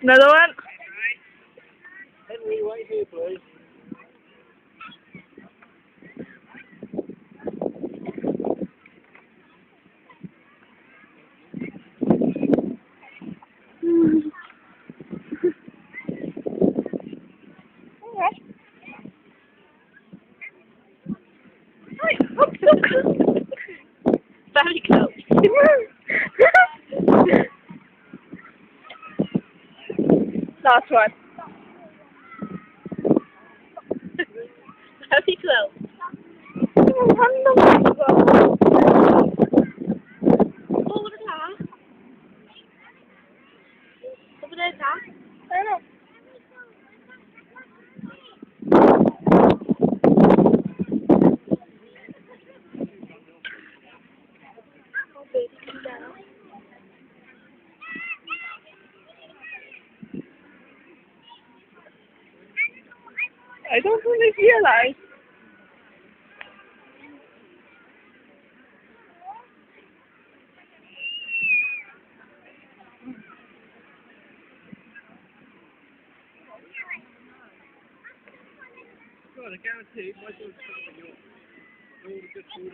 Another one. Henry, wait here, please. Very close. Last one. Very close. Over the car. Over there, car. I don't know. I don't really realize. God, I guarantee my daughter's going to be all the good food.